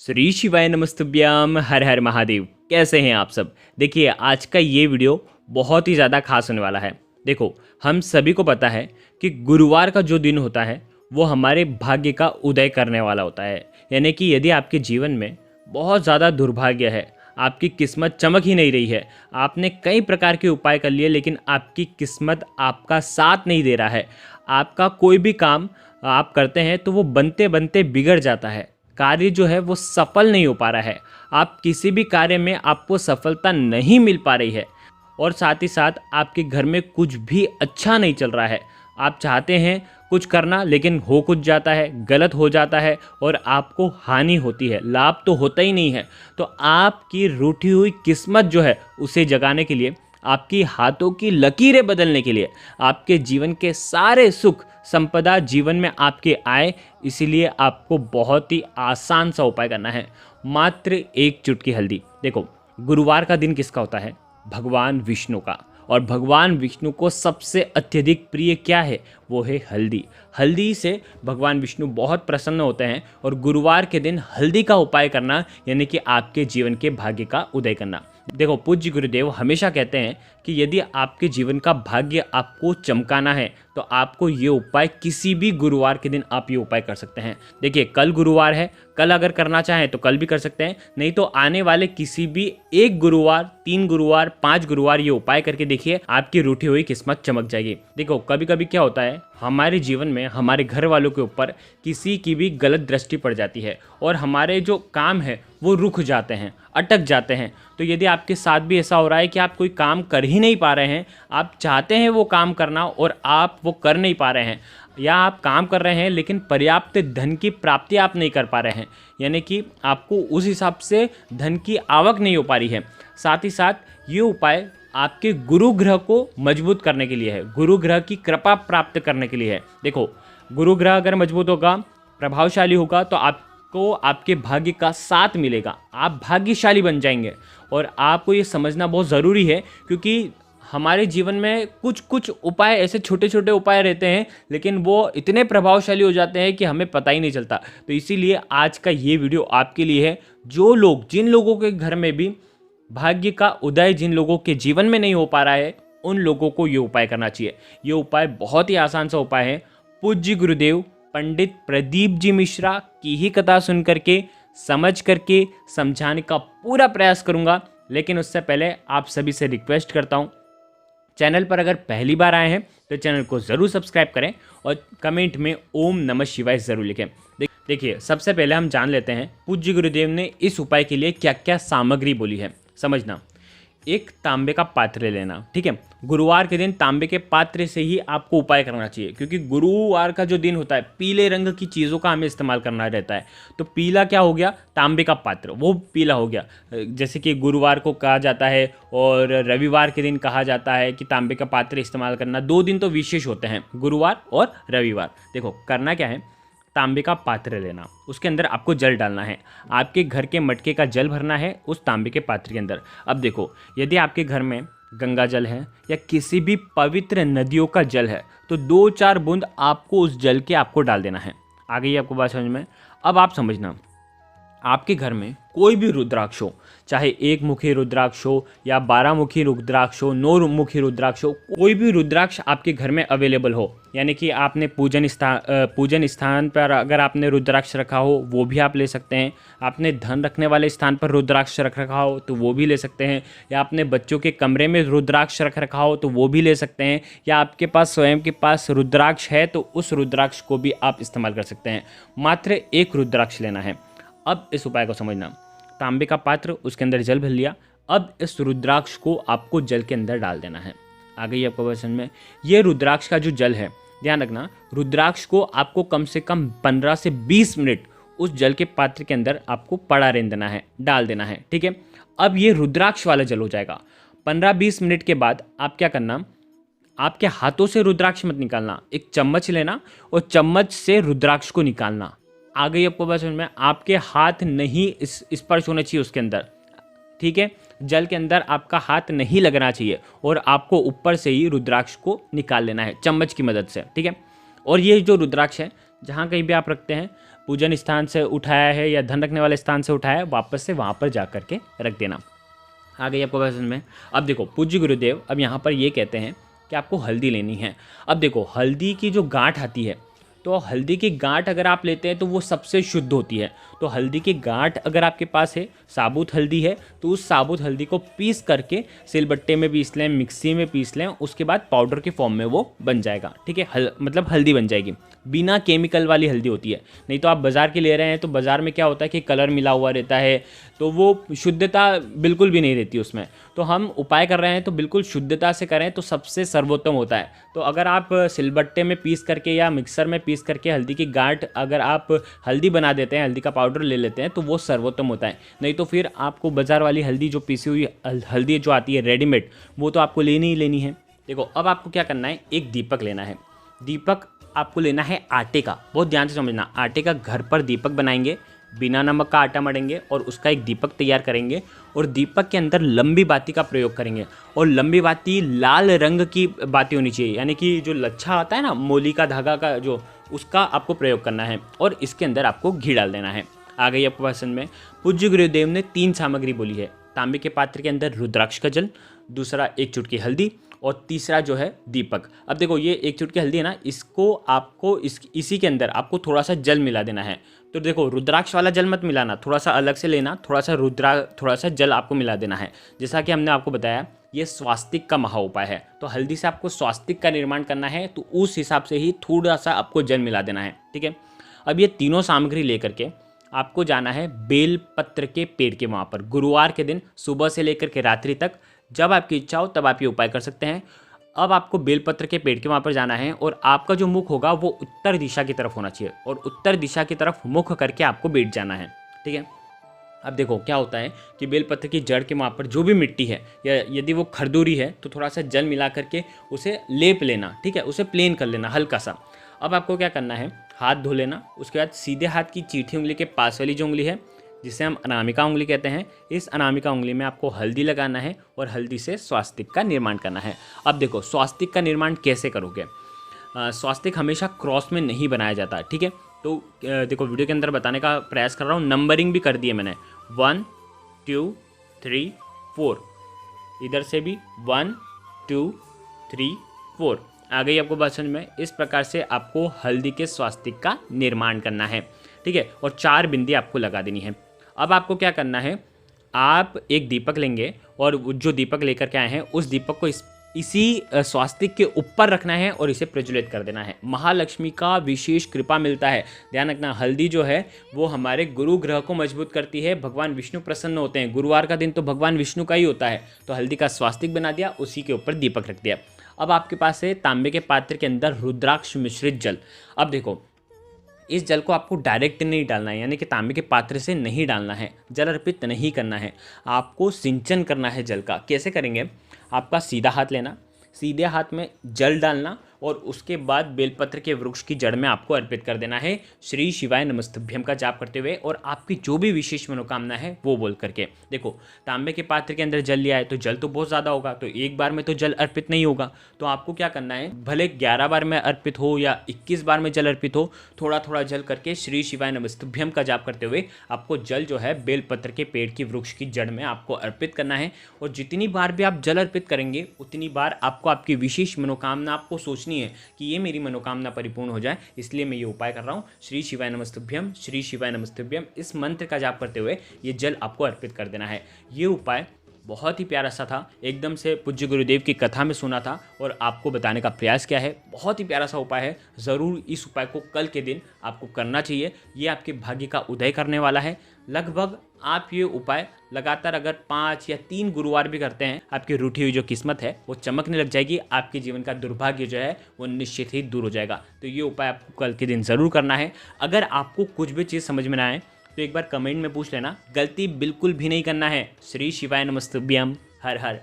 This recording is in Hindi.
श्री शिवाय नमस्तुभ्यम हर हर महादेव। कैसे हैं आप सब। देखिए आज का ये वीडियो बहुत ही ज़्यादा खास होने वाला है। देखो हम सभी को पता है कि गुरुवार का जो दिन होता है वो हमारे भाग्य का उदय करने वाला होता है। यानी कि यदि आपके जीवन में बहुत ज़्यादा दुर्भाग्य है, आपकी किस्मत चमक ही नहीं रही है, आपने कई प्रकार के उपाय कर लिए लेकिन आपकी किस्मत आपका साथ नहीं दे रहा है, आपका कोई भी काम आप करते हैं तो वो बनते बनते बिगड़ जाता है, कार्य जो है वो सफल नहीं हो पा रहा है, आप किसी भी कार्य में आपको सफलता नहीं मिल पा रही है और साथ ही साथ आपके घर में कुछ भी अच्छा नहीं चल रहा है। आप चाहते हैं कुछ करना लेकिन हो कुछ जाता है, गलत हो जाता है और आपको हानि होती है, लाभ तो होता ही नहीं है। तो आपकी रूठी हुई किस्मत जो है उसे जगाने के लिए, आपकी हाथों की लकीरें बदलने के लिए, आपके जीवन के सारे सुख संपदा जीवन में आपके आए, इसीलिए आपको बहुत ही आसान सा उपाय करना है। मात्र एक चुटकी हल्दी। देखो गुरुवार का दिन किसका होता है? भगवान विष्णु का। और भगवान विष्णु को सबसे अत्यधिक प्रिय क्या है? वो है हल्दी। हल्दी से भगवान विष्णु बहुत प्रसन्न होते हैं और गुरुवार के दिन हल्दी का उपाय करना यानी कि आपके जीवन के भाग्य का उदय करना। देखो पूज्य गुरुदेव हमेशा कहते हैं कि यदि आपके जीवन का भाग्य आपको चमकाना है तो आपको ये उपाय किसी भी गुरुवार के दिन आप ये उपाय कर सकते हैं। देखिए कल गुरुवार है, कल अगर करना चाहें तो कल भी कर सकते हैं, नहीं तो आने वाले किसी भी एक गुरुवार, 3 गुरुवार, 5 गुरुवार ये उपाय करके देखिए, आपकी रूठी हुई किस्मत चमक जाएगी। देखो कभी कभी क्या होता है, हमारे जीवन में हमारे घर वालों के ऊपर किसी की भी गलत दृष्टि पड़ जाती है और हमारे जो काम है वो रुक जाते हैं, अटक जाते हैं। तो यदि आपके साथ भी ऐसा हो रहा है कि आप कोई काम कर ही नहीं पा रहे हैं, आप चाहते हैं वो काम करना और आप वो कर नहीं पा रहे हैं, या आप काम कर रहे हैं लेकिन पर्याप्त धन की प्राप्ति आप नहीं कर पा रहे हैं, यानी कि आपको उस हिसाब से धन की आवक नहीं हो पा रही है, साथ ही साथ ये उपाय आपके गुरु ग्रह को मजबूत करने के लिए है, गुरु ग्रह की कृपा प्राप्त करने के लिए है। देखो गुरु ग्रह अगर मजबूत होगा, प्रभावशाली होगा तो आपको आपके भाग्य का साथ मिलेगा, आप भाग्यशाली बन जाएंगे। और आपको ये समझना बहुत ज़रूरी है क्योंकि हमारे जीवन में कुछ कुछ उपाय ऐसे छोटे छोटे उपाय रहते हैं लेकिन वो इतने प्रभावशाली हो जाते हैं कि हमें पता ही नहीं चलता। तो इसीलिए आज का ये वीडियो आपके लिए है। जो लोग, जिन लोगों के घर में भी भाग्य का उदय, जिन लोगों के जीवन में नहीं हो पा रहा है, उन लोगों को ये उपाय करना चाहिए। ये उपाय बहुत ही आसान सा उपाय है। पूज्य गुरुदेव पंडित प्रदीप जी मिश्रा की ही कथा सुन करके, समझ करके समझाने का पूरा प्रयास करूंगा। लेकिन उससे पहले आप सभी से रिक्वेस्ट करता हूं, चैनल पर अगर पहली बार आए हैं तो चैनल को ज़रूर सब्सक्राइब करें और कमेंट में ओम नमः शिवाय ज़रूर लिखें। देखिए सबसे पहले हम जान लेते हैं पूज्य गुरुदेव ने इस उपाय के लिए क्या क्या सामग्री बोली है। समझना, एक तांबे का पात्र लेना, ठीक है। गुरुवार के दिन तांबे के पात्र से ही आपको उपाय करना चाहिए क्योंकि गुरुवार का जो दिन होता है पीले रंग की चीज़ों का हमें इस्तेमाल करना रहता है। तो पीला क्या हो गया? तांबे का पात्र, वो पीला हो गया। जैसे कि गुरुवार को कहा जाता है और रविवार के दिन कहा जाता है कि तांबे का पात्र इस्तेमाल करना। 2 दिन तो विशेष होते हैं, गुरुवार और रविवार। देखो करना क्या है, तांबे का पात्र लेना, उसके अंदर आपको जल डालना है, आपके घर के मटके का जल भरना है उस तांबे के पात्र के अंदर। अब देखो यदि आपके घर में गंगा जल है या किसी भी पवित्र नदियों का जल है तो 2-4 बूंद आपको उस जल के आपको डाल देना है। आ गई आपको बात समझ में? अब आप समझना, आपके घर में कोई भी रुद्राक्ष हो, चाहे 1 मुखी रुद्राक्ष हो या 12 मुखी रुद्राक्ष हो, 9 मुखी रुद्राक्ष हो, कोई भी रुद्राक्ष आपके घर में अवेलेबल हो, यानी कि आपने पूजन स्थान पर अगर आपने रुद्राक्ष रखा हो वो भी आप ले सकते हैं, आपने धन रखने वाले स्थान पर रुद्राक्ष रख रखा हो तो वो भी ले सकते हैं, या आपने बच्चों के कमरे में रुद्राक्ष रख रखा हो तो वो भी ले सकते हैं, या आपके पास स्वयं के पास रुद्राक्ष है तो उस रुद्राक्ष को भी आप इस्तेमाल कर सकते हैं। मात्र 1 रुद्राक्ष लेना है। अब इस उपाय को समझना, तांबे का पात्र, उसके अंदर जल भर लिया, अब इस रुद्राक्ष को आपको जल के अंदर डाल देना है। आ गई आपको बात समझ में? ये रुद्राक्ष का जो जल है, ध्यान रखना, रुद्राक्ष को आपको कम से कम 15 से 20 मिनट उस जल के पात्र के अंदर आपको पड़ा रहने देना है, डाल देना है, ठीक है। अब ये रुद्राक्ष वाला जल हो जाएगा। 15-20 मिनट के बाद आप क्या करना, आपके हाथों से रुद्राक्ष मत निकालना, एक चम्मच लेना और चम्मच से रुद्राक्ष को निकालना। आ गई आपको बात समझ में? आपके हाथ नहीं स्पर्श होना चाहिए उसके अंदर, ठीक है। जल के अंदर आपका हाथ नहीं लगना चाहिए और आपको ऊपर से ही रुद्राक्ष को निकाल लेना है चम्मच की मदद से, ठीक है। और ये जो रुद्राक्ष है जहाँ कहीं भी आप रखते हैं पूजन स्थान से उठाया है या धन रखने वाले स्थान से उठाया है, वापस से वहाँ पर जा कर के रख देना। आ गई आपको बात समझ में। अब देखो पूज्य गुरुदेव अब यहाँ पर ये कहते हैं कि आपको हल्दी लेनी है। अब देखो हल्दी की जो गांठ आती है, तो हल्दी की गांठ अगर आप लेते हैं तो वो सबसे शुद्ध होती है। तो हल्दी की गांठ अगर आपके पास है, साबुत हल्दी है, तो उस साबुत हल्दी को पीस करके सिलबट्टे में पीस लें, मिक्सी में पीस लें, उसके बाद पाउडर के फॉर्म में वो बन जाएगा। ठीक है, मतलब हल्दी बन जाएगी। बिना केमिकल वाली हल्दी होती है। नहीं तो आप बाज़ार की ले रहे हैं तो बाज़ार में क्या होता है कि कलर मिला हुआ रहता है, तो वो शुद्धता बिल्कुल भी नहीं रहती उसमें। तो हम उपाय कर रहे हैं तो बिल्कुल शुद्धता से करें तो सबसे सर्वोत्तम होता है। तो अगर आप सिलबट्टे में पीस करके या मिक्सर में पीस करके हल्दी की गांठ अगर आप हल्दी बना देते हैं, हल्दी का पाउडर ले लेते हैं, तो वो सर्वोत्तम होता है। नहीं तो फिर आपको बाज़ार वाली हल्दी जो पीसी हुई हल्दी जो आती है रेडीमेड, वो तो आपको लेनी ही लेनी है। देखो अब आपको क्या करना है, एक दीपक लेना है। दीपक आपको लेना है आटे का, बहुत ध्यान से समझना। आटे का घर पर दीपक बनाएंगे, बिना नमक का आटा मढ़ेंगे और उसका एक दीपक तैयार करेंगे और दीपक के अंदर लंबी बाती का प्रयोग करेंगे। और लंबी बाती लाल रंग की बाती होनी चाहिए, यानी कि जो लच्छा आता है ना मोली का धागा का, जो उसका आपको प्रयोग करना है। और इसके अंदर आपको घी डाल देना है। आ गई आपको पसंद में। पूज्य गुरुदेव ने 3 सामग्री बोली है। तांबे के पात्र के अंदर रुद्राक्ष का जल, दूसरा 1 चुटकी हल्दी और तीसरा जो है दीपक। अब देखो ये 1 चुटकी हल्दी है ना, इसको आपको इसी के अंदर आपको थोड़ा सा जल मिला देना है। तो देखो रुद्राक्ष वाला जल मत मिलाना, थोड़ा सा अलग से लेना, थोड़ा सा जल आपको मिला देना है। जैसा कि हमने आपको बताया ये स्वास्तिक का महा उपाय है, तो हल्दी से आपको स्वास्तिक का निर्माण करना है, तो उस हिसाब से ही थोड़ा सा आपको जल मिला देना है। ठीक है, अब ये तीनों सामग्री लेकर के आपको जाना है बेलपत्र के पेड़ के वहाँ पर। गुरुवार के दिन सुबह से लेकर के रात्रि तक जब आपकी इच्छा हो तब आप ये उपाय कर सकते हैं। अब आपको बेलपत्र के पेड़ के वहाँ पर जाना है और आपका जो मुख होगा वो उत्तर दिशा की तरफ होना चाहिए और उत्तर दिशा की तरफ मुख करके आपको बैठ जाना है। ठीक है, अब देखो क्या होता है कि बेलपत्र की जड़ के वहाँ पर जो भी मिट्टी है या यदि वो खरदूरी है तो थोड़ा सा जल मिला करके उसे लेप लेना। ठीक है, उसे प्लेन कर लेना हल्का सा। अब आपको क्या करना है, हाथ धो लेना। उसके बाद सीधे हाथ की चीठी उंगली के पास वाली जो उंगली है, जिसे हम अनामिका उंगली कहते हैं, इस अनामिका उंगली में आपको हल्दी लगाना है और हल्दी से स्वास्तिक का निर्माण करना है। अब देखो स्वास्तिक का निर्माण कैसे करोगे। स्वास्तिक हमेशा क्रॉस में नहीं बनाया जाता। ठीक है, तो देखो वीडियो के अंदर बताने का प्रयास कर रहा हूँ। नंबरिंग भी कर दी है मैंने, 1 2 3 4, इधर से भी 1 2 3 4। आ गई आपको बात समझ में। इस प्रकार से आपको हल्दी के स्वास्तिक का निर्माण करना है। ठीक है, और 4 बिंदी आपको लगा देनी है। अब आपको क्या करना है, आप एक दीपक लेंगे और जो दीपक लेकर के आए हैं उस दीपक को इसी स्वास्तिक के ऊपर रखना है और इसे प्रज्वलित कर देना है। महालक्ष्मी का विशेष कृपा मिलता है। ध्यान रखना, हल्दी जो है वो हमारे गुरु ग्रह को मजबूत करती है। भगवान विष्णु प्रसन्न होते हैं। गुरुवार का दिन तो भगवान विष्णु का ही होता है। तो हल्दी का स्वास्तिक बना दिया, उसी के ऊपर दीपक रख दिया। अब आपके पास है तांबे के पात्र के अंदर रुद्राक्ष मिश्रित जल। अब देखो इस जल को आपको डायरेक्ट नहीं डालना है, यानी कि तांबे के पात्र से नहीं डालना है, जल अर्पित नहीं करना है, आपको सिंचन करना है जल का। कैसे करेंगे, आपका सीधा हाथ लेना, सीधे हाथ में जल डालना और उसके बाद बेलपत्र के वृक्ष की जड़ में आपको अर्पित कर देना है श्री शिवाय नमस्तुभ्यम का जाप करते हुए और आपकी जो भी विशेष मनोकामना है वो बोल करके। देखो तांबे के पात्र के अंदर जल लिया है तो जल तो बहुत ज़्यादा होगा, तो एक बार में तो जल अर्पित नहीं होगा। तो आपको क्या करना है, भले 11 बार में अर्पित हो या 21 बार में जल अर्पित हो, थोड़ा थोड़ा जल करके श्री शिवाय नमस्तुभ्यम का जाप करते हुए आपको जल जो है बेलपत्र के पेड़ की वृक्ष की जड़ में आपको अर्पित करना है। और जितनी बार भी आप जल अर्पित करेंगे उतनी बार आपको आपकी विशेष मनोकामना आपको सोचनी है कि ये मेरी मनोकामना परिपूर्ण हो जाए, इसलिए मैं ये उपाय कर रहा हूँ। श्री शिवाय नमस्तुभ्यम, श्री शिवाय नमस्तुभ्यम, इस मंत्र का जाप करते हुए ये जल आपको अर्पित कर देना है। ये उपाय बहुत ही प्यारा सा था, एकदम से पूज्य गुरुदेव की कथा में सुना था और आपको बताने का प्रयास किया है। बहुत ही प्यारा सा उपाय है, ज़रूर इस उपाय को कल के दिन आपको करना चाहिए। ये आपके भाग्य का उदय करने वाला है। लगभग आप ये उपाय लगातार अगर 5 या 3 गुरुवार भी करते हैं, आपकी रूठी हुई जो किस्मत है वो चमकने लग जाएगी। आपके जीवन का दुर्भाग्य जो है वो निश्चित ही दूर हो जाएगा। तो ये उपाय आपको कल के दिन ज़रूर करना है। अगर आपको कुछ भी चीज़ समझ में ना आए तो एक बार कमेंट में पूछ लेना, गलती बिल्कुल भी नहीं करना है। श्री शिवाय नमस्तुभ्यम, हर हर।